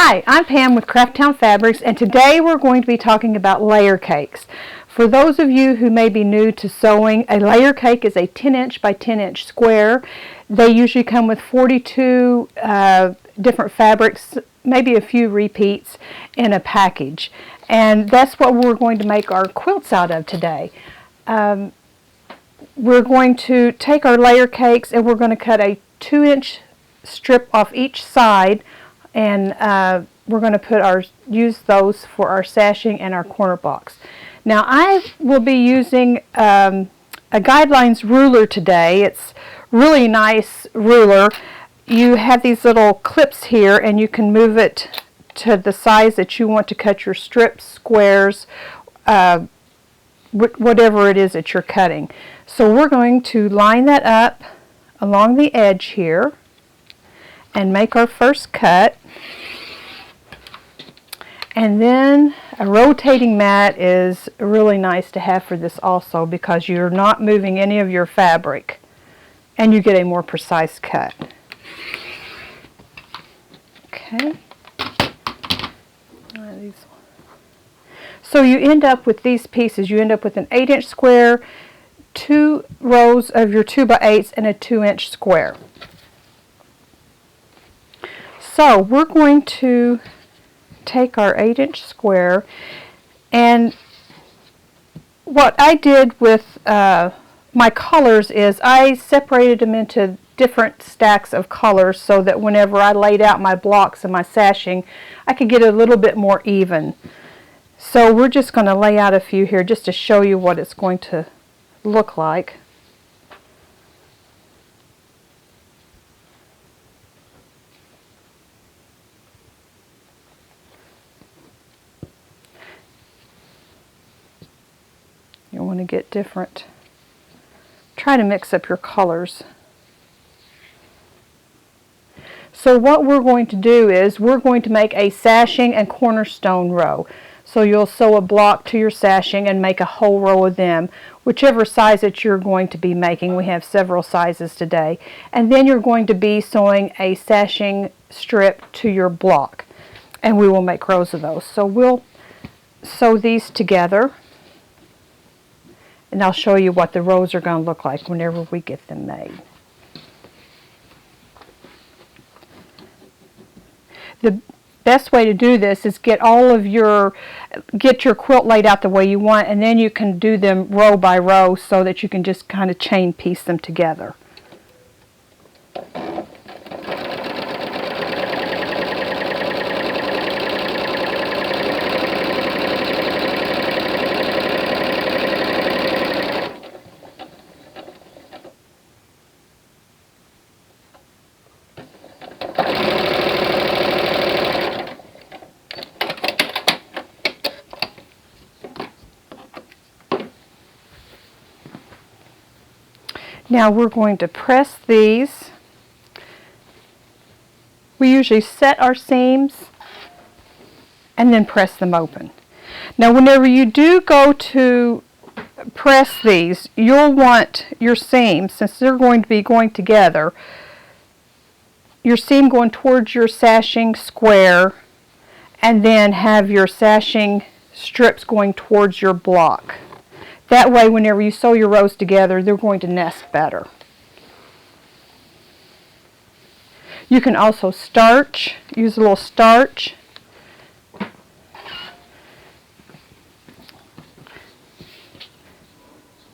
Hi, I'm Pam with Crafttown Fabrics, and today we're going to be talking about layer cakes. For those of you who may be new to sewing, a layer cake is a 10-inch by 10-inch square. They usually come with 42 different fabrics, maybe a few repeats in a package. And that's what we're going to make our quilts out of today. We're going to take our layer cakes and we're going to cut a 2-inch strip off each side, and we're going to use those for our sashing and our corner blocks. Now I will be using a guidelines ruler today. It's really nice ruler. You have these little clips here and you can move it to the size that you want to cut your strips, squares, whatever it is that you're cutting. So we're going to line that up along the edge here and make our first cut. And then a rotating mat is really nice to have for this also, because you're not moving any of your fabric and you get a more precise cut. Okay. So you end up with these pieces. You end up with an 8-inch square, 2 rows of your 2x8s, and a 2-inch square. So we're going to take our 8-inch square, and what I did with my colors is I separated them into different stacks of colors so that whenever I laid out my blocks and my sashing, I could get a little bit more even. So we're just going to lay out a few here just to show you what it's going to look like. You want to get different. Try to mix up your colors. So what we're going to do is we're going to make a sashing and cornerstone row. So you'll sew a block to your sashing and make a whole row of them, whichever size that you're going to be making. We have several sizes today. And then you're going to be sewing a sashing strip to your block. And we will make rows of those. So we'll sew these together, and I'll show you what the rows are going to look like whenever we get them made. The best way to do this is get your quilt laid out the way you want, and then you can do them row by row so that you can just kind of chain piece them together. Now we're going to press these. We usually set our seams and then press them open. Now whenever you do go to press these, you'll want your seams, since they're going to be going together, your seam going towards your sashing square, and then have your sashing strips going towards your block. That way, whenever you sew your rows together, they're going to nest better. You can also starch, use a little starch.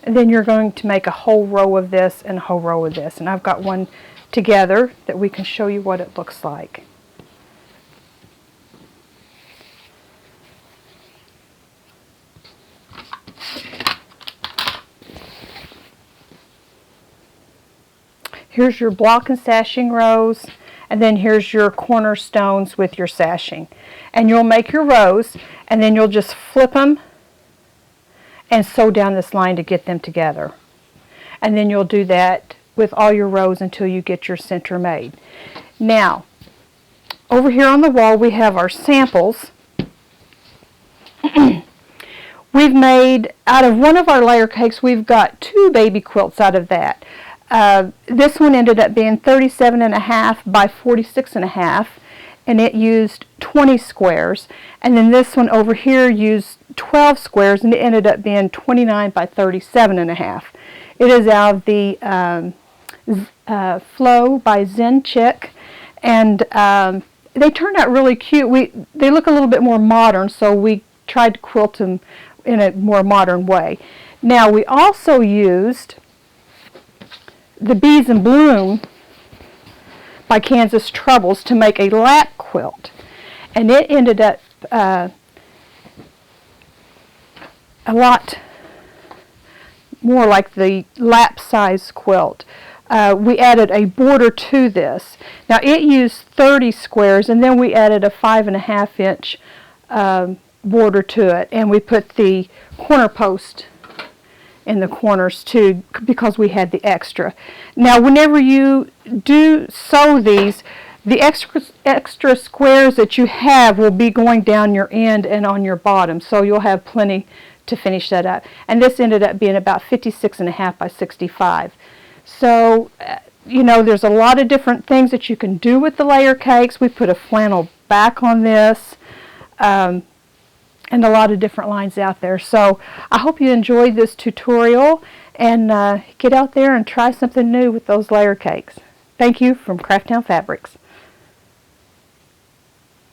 And then you're going to make a whole row of this and a whole row of this. And I've got one together that we can show you what it looks like. Here's your block and sashing rows, and then here's your cornerstones with your sashing. And you'll make your rows, and then you'll just flip them and sew down this line to get them together. And then you'll do that with all your rows until you get your center made. Now, over here on the wall we have our samples. We've made, out of one of our layer cakes, we've got 2 baby quilts out of that. This one ended up being 37.5 by 46.5, and it used 20 squares, and then this one over here used 12 squares, and it ended up being 29 by 37 and a half. It is out of the Flow by Zen Chick, and they turned out really cute. They look a little bit more modern, so we tried to quilt them in a more modern way. Now we also used the Bees in Bloom by Kansas Troubles to make a lap quilt, and it ended up a lot more like the lap size quilt. We added a border to this. Now it used 30 squares, and then we added a 5.5 inch border to it, and we put the corner post in the corners too, because we had the extra. Now whenever you do sew these, the extra squares that you have will be going down your end and on your bottom, so you'll have plenty to finish that up. And this ended up being about 56.5 by 65. So you know, there's a lot of different things that you can do with the layer cakes. We put a flannel back on this, and a lot of different lines out there. So I hope you enjoyed this tutorial, and get out there and try something new with those layer cakes. Thank you from Crafttown Fabrics.